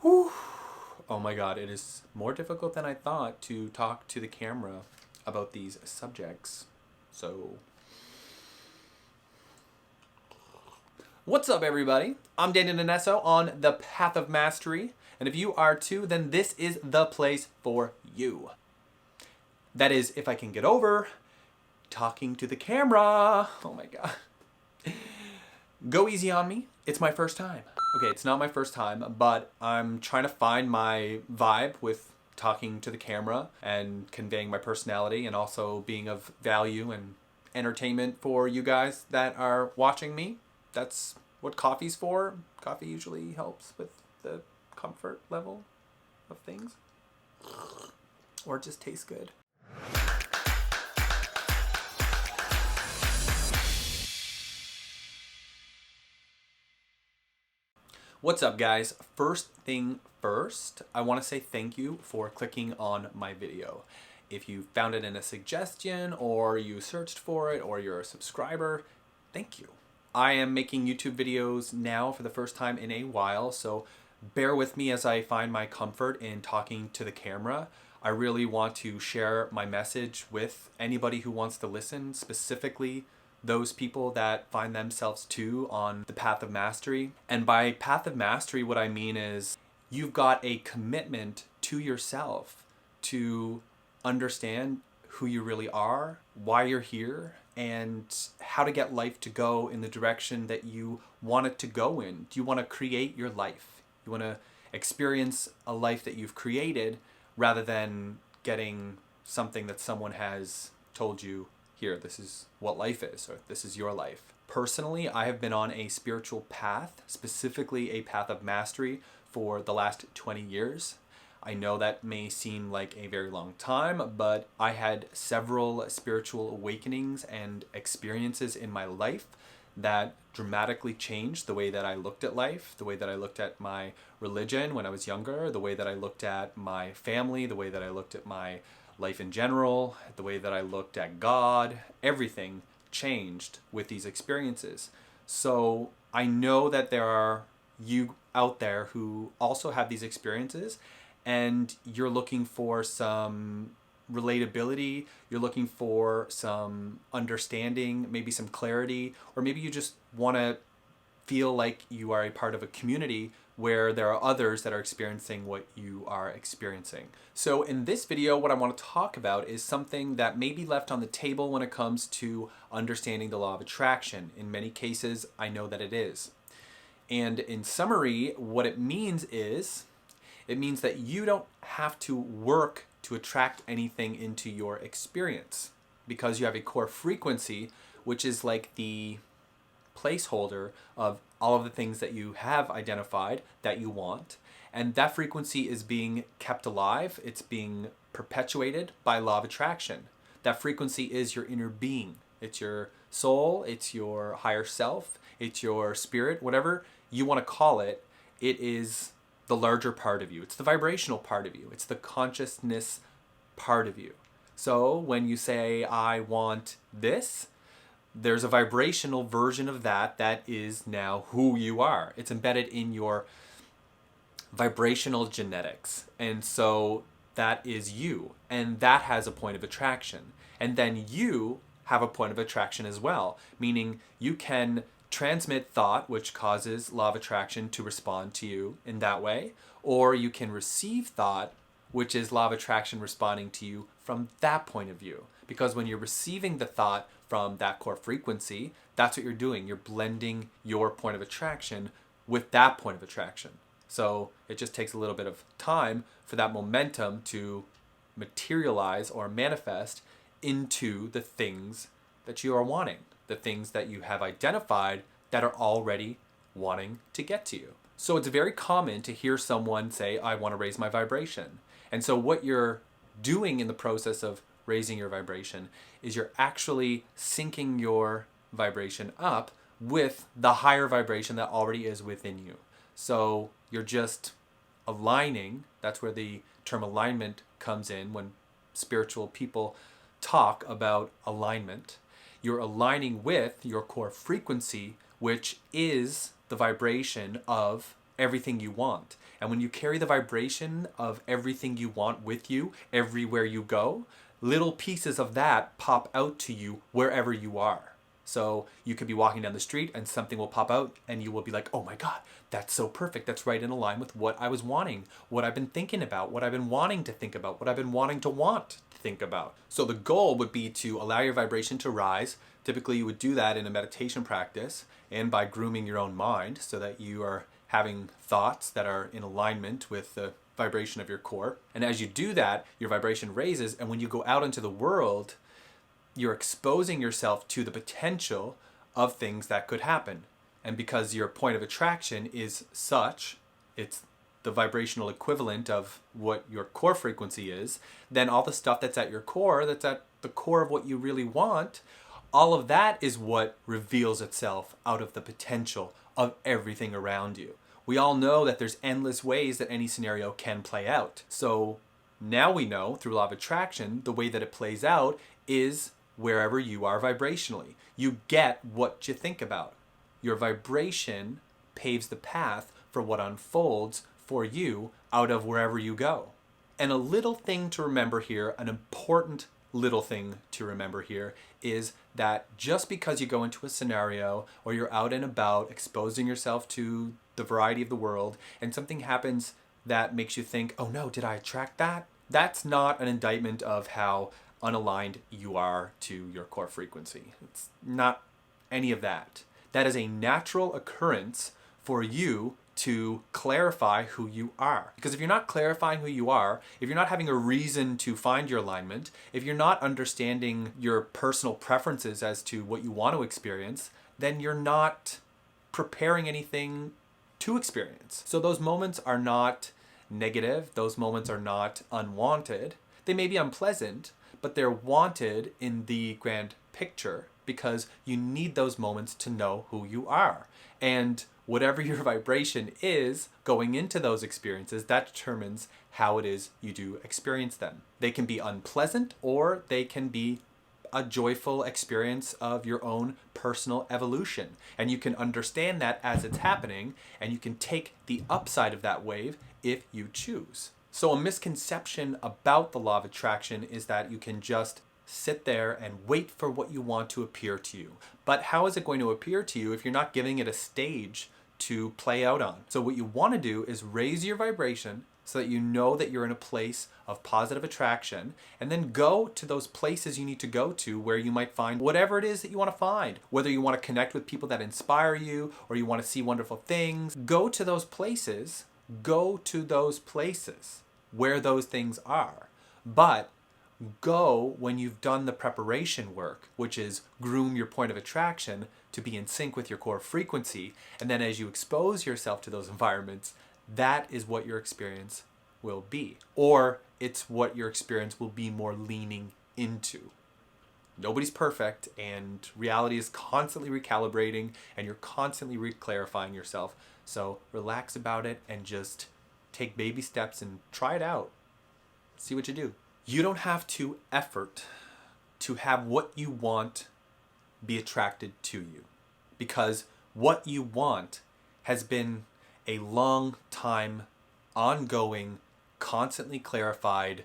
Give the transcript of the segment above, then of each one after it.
Whew. Oh my god, it is more difficult than I thought to talk to the camera about these subjects. So, what's up, everybody? I'm Daniel Nenesso on The Path of Mastery, and if you are too, then this is the place for you. That is, if I can get over talking to the camera. Oh my god. Go easy on me. It's my first time. Okay, it's not my first time, but I'm trying to find my vibe with talking to the camera and conveying my personality and also being of value and entertainment for you guys that are watching me. That's what coffee's for. Coffee usually helps with the comfort level of things. Or it just tastes good. What's up, guys? First thing first, I want to say thank you for clicking on my video. If you found it in a suggestion or you searched for it or you're a subscriber, thank you. I am making YouTube videos now for the first time in a while, so bear with me as I find my comfort in talking to the camera. I really want to share my message with anybody who wants to listen, specifically those people that find themselves too on the path of mastery. And by path of mastery, what I mean is you've got a commitment to yourself to understand who you really are, why you're here, and how to get life to go in the direction that you want it to go in. Do you want to create your life? You want to experience a life that you've created rather than getting something that someone has told you, here, this is what life is, or this is your life. Personally, I have been on a spiritual path, specifically a path of mastery, for the last 20 years. I know that may seem like a very long time, but I had several spiritual awakenings and experiences in my life that dramatically changed the way that I looked at life, the way that I looked at my religion when I was younger, the way that I looked at my family, the way that I looked at my life in general, the way that I looked at God. Everything changed with these experiences. So I know that there are you out there who also have these experiences, and you're looking for some relatability, you're looking for some understanding, maybe some clarity, or maybe you just want to feel like you are a part of a community where there are others that are experiencing what you are experiencing. So in this video, what I want to talk about is something that may be left on the table when it comes to understanding the law of attraction. In many cases, I know that it is. And in summary, what it means is, it means that you don't have to work to attract anything into your experience because you have a core frequency, which is like the placeholder of all of the things that you have identified that you want. And that frequency is being kept alive. It's being perpetuated by law of attraction. That frequency is your inner being. It's your soul. It's your higher self. It's your spirit, whatever you want to call it. It is the larger part of you. It's the vibrational part of you. It's the consciousness part of you. So when you say, I want this, there's a vibrational version of that that is now who you are. It's embedded in your vibrational genetics. And so that is you. And that has a point of attraction. And then you have a point of attraction as well, meaning you can transmit thought, which causes law of attraction to respond to you in that way, or you can receive thought, which is law of attraction responding to you from that point of view. Because when you're receiving the thought from that core frequency, that's what you're doing. You're blending your point of attraction with that point of attraction. So it just takes a little bit of time for that momentum to materialize or manifest into the things that you are wanting, the things that you have identified that are already wanting to get to you. So it's very common to hear someone say, I want to raise my vibration. And so what you're doing in the process of raising your vibration is you're actually syncing your vibration up with the higher vibration that already is within you. So you're just aligning. That's where the term alignment comes in when spiritual people talk about alignment. You're aligning with your core frequency, which is the vibration of everything you want. And when you carry the vibration of everything you want with you everywhere you go, little pieces of that pop out to you wherever you are. So you could be walking down the street and something will pop out and you will be like, oh my God, that's so perfect. That's right in line with what I was wanting, what I've been thinking about, what I've been wanting to think about, what I've been wanting to want to think about. So the goal would be to allow your vibration to rise. Typically you would do that in a meditation practice and by grooming your own mind so that you are having thoughts that are in alignment with the vibration of your core. And as you do that, your vibration raises, and when you go out into the world, you're exposing yourself to the potential of things that could happen. And because your point of attraction is such, it's the vibrational equivalent of what your core frequency is, then all the stuff that's at your core, that's at the core of what you really want, all of that is what reveals itself out of the potential of everything around you. We all know that there's endless ways that any scenario can play out. So now we know through law of attraction, the way that it plays out is wherever you are vibrationally. You get what you think about. Your vibration paves the path for what unfolds for you out of wherever you go. And a little thing to remember here, an important little thing to remember here, is that just because you go into a scenario or you're out and about exposing yourself to the variety of the world and something happens that makes you think, oh no, did I attract that? That's not an indictment of how unaligned you are to your core frequency. It's not any of that. That is a natural occurrence for you to clarify who you are. Because if you're not clarifying who you are, if you're not having a reason to find your alignment, if you're not understanding your personal preferences as to what you want to experience, then you're not preparing anything to experience. So those moments are not negative. Those moments are not unwanted. They may be unpleasant, but they're wanted in the grand picture because you need those moments to know who you are. And whatever your vibration is going into those experiences, that determines how it is you do experience them. They can be unpleasant or they can be a joyful experience of your own personal evolution. And you can understand that as it's happening, and you can take the upside of that wave if you choose. So a misconception about the law of attraction is that you can just sit there and wait for what you want to appear to you. But how is it going to appear to you if you're not giving it a stage to play out on? So what you want to do is raise your vibration so that you know that you're in a place of positive attraction, and then go to those places you need to go to where you might find whatever it is that you want to find. Whether you want to connect with people that inspire you or you want to see wonderful things, go to those places. Go to those places where those things are. But go when you've done the preparation work, which is groom your point of attraction to be in sync with your core frequency. And then as you expose yourself to those environments, that is what your experience will be. Or it's what your experience will be more leaning into. Nobody's perfect, and reality is constantly recalibrating, and you're constantly reclarifying yourself. So relax about it and just take baby steps and try it out. See what you do. You don't have to effort to have what you want be attracted to you, because what you want has been a long time, ongoing, constantly clarified,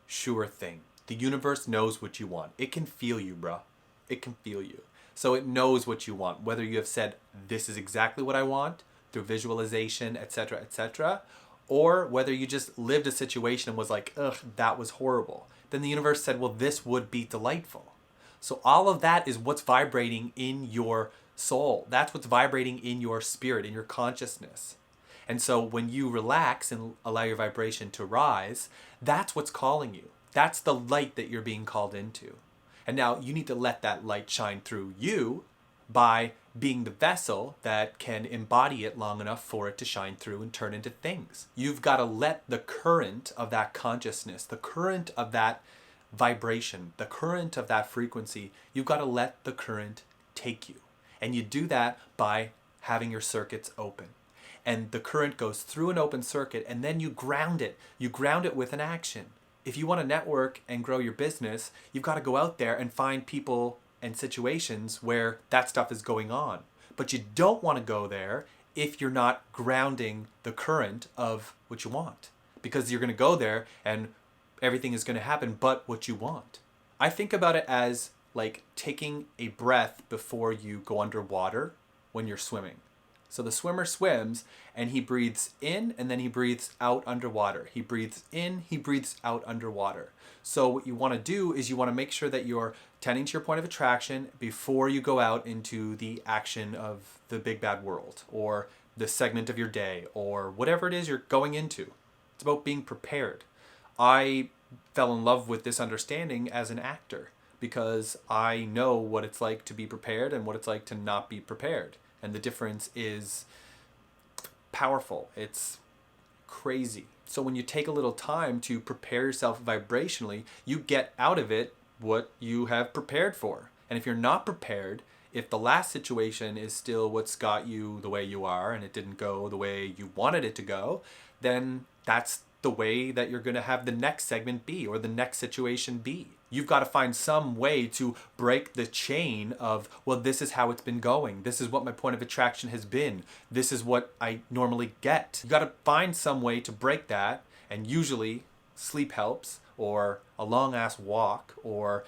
sure thing. The universe knows what you want. It can feel you, bruh. It can feel you. So it knows what you want, whether you have said, this is exactly what I want, through visualization, etc., or whether you just lived a situation and was like, ugh, that was horrible. Then the universe said, well, this would be delightful. So all of that is what's vibrating in your soul. That's what's vibrating in your spirit, in your consciousness. And so when you relax and allow your vibration to rise, that's what's calling you. That's the light that you're being called into. And now you need to let that light shine through you by being the vessel that can embody it long enough for it to shine through and turn into things. You've got to let the current of that consciousness, the current of that vibration, the current of that frequency, you've got to let the current take you. And you do that by having your circuits open. And the current goes through an open circuit, and then you ground it. You ground it with an action. If you want to network and grow your business, you've got to go out there and find people and situations where that stuff is going on. But you don't want to go there if you're not grounding the current of what you want. Because you're going to go there and everything is going to happen but what you want. I think about it as like taking a breath before you go underwater when you're swimming. So the swimmer swims and he breathes in and then he breathes out underwater. He breathes in, he breathes out underwater. So what you want to do is you want to make sure that you're tending to your point of attraction before you go out into the action of the big bad world or the segment of your day or whatever it is you're going into. It's about being prepared. I fell in love with this understanding as an actor because I know what it's like to be prepared and what it's like to not be prepared. And the difference is powerful. It's crazy. So when you take a little time to prepare yourself vibrationally, you get out of it what you have prepared for. And if you're not prepared, if the last situation is still what's got you the way you are and it didn't go the way you wanted it to go, then that's the way that you're going to have the next segment be or the next situation be. You've got to find some way to break the chain of, well, this is how it's been going. This is what my point of attraction has been. This is what I normally get. You got to find some way to break that. And usually sleep helps, or a long ass walk, or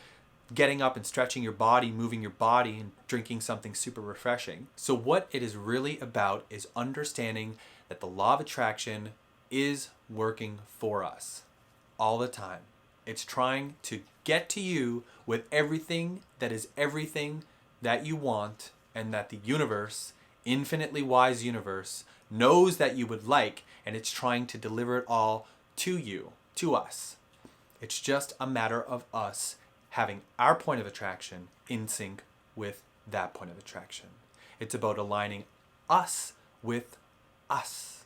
getting up and stretching your body, moving your body, and drinking something super refreshing. So what it is really about is understanding that the law of attraction is working for us all the time. It's trying to get to you with everything that is everything that you want and that the universe, infinitely wise universe, knows that you would like, and it's trying to deliver it all to you, to us. It's just a matter of us having our point of attraction in sync with that point of attraction. It's about aligning us with us.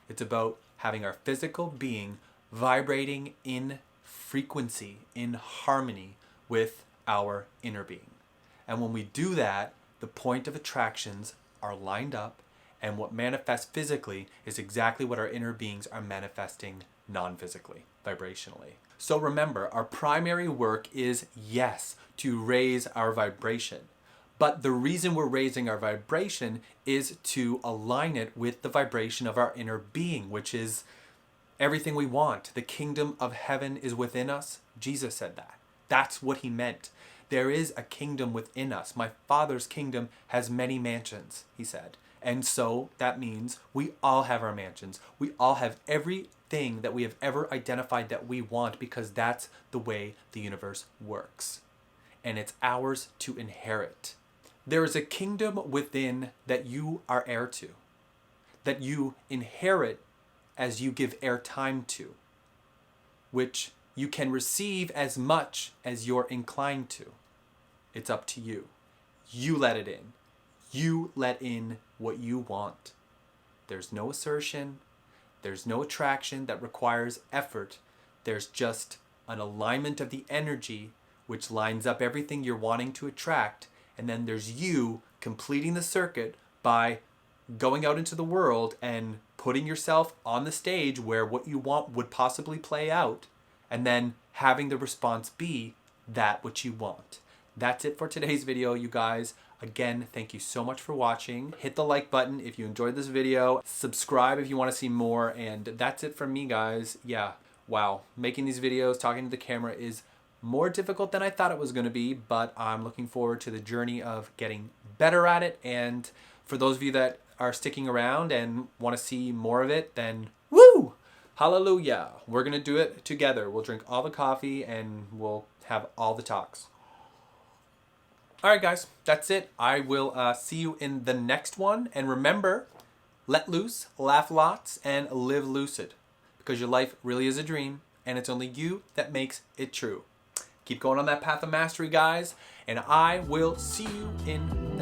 It's about having our physical being vibrating in frequency, in harmony with our inner being. And when we do that, the point of attractions are lined up, and what manifests physically is exactly what our inner beings are manifesting non-physically, vibrationally. So remember, our primary work is, yes, to raise our vibration. But the reason we're raising our vibration is to align it with the vibration of our inner being, which is everything we want. The kingdom of heaven is within us. Jesus said that. That's what he meant. There is a kingdom within us. My Father's kingdom has many mansions, he said. And so that means we all have our mansions. We all have everything that we have ever identified that we want, because that's the way the universe works. And it's ours to inherit. There is a kingdom within that you are heir to, that you inherit as you give airtime to, which you can receive as much as you're inclined to. It's up to you. You let it in. You let in what you want. There's no assertion. There's no attraction that requires effort. There's just an alignment of the energy which lines up everything you're wanting to attract. And then there's you completing the circuit by going out into the world and putting yourself on the stage where what you want would possibly play out, and then having the response be that which you want. That's it for today's video, you guys. Again, thank you so much for watching. Hit the like button if you enjoyed this video. Subscribe if you want to see more. And that's it from me, guys. Yeah, wow. Making these videos, talking to the camera is more difficult than I thought it was going to be, but I'm looking forward to the journey of getting better at it. And for those of you that are sticking around and want to see more of it, then woo! Hallelujah. We're going to do it together. We'll drink all the coffee and we'll have all the talks. All right, guys, that's it. I will see you in the next one. And remember, let loose, laugh lots, and live lucid. Because your life really is a dream, and it's only you that makes it true. Keep going on that path of mastery, guys, and I will see you in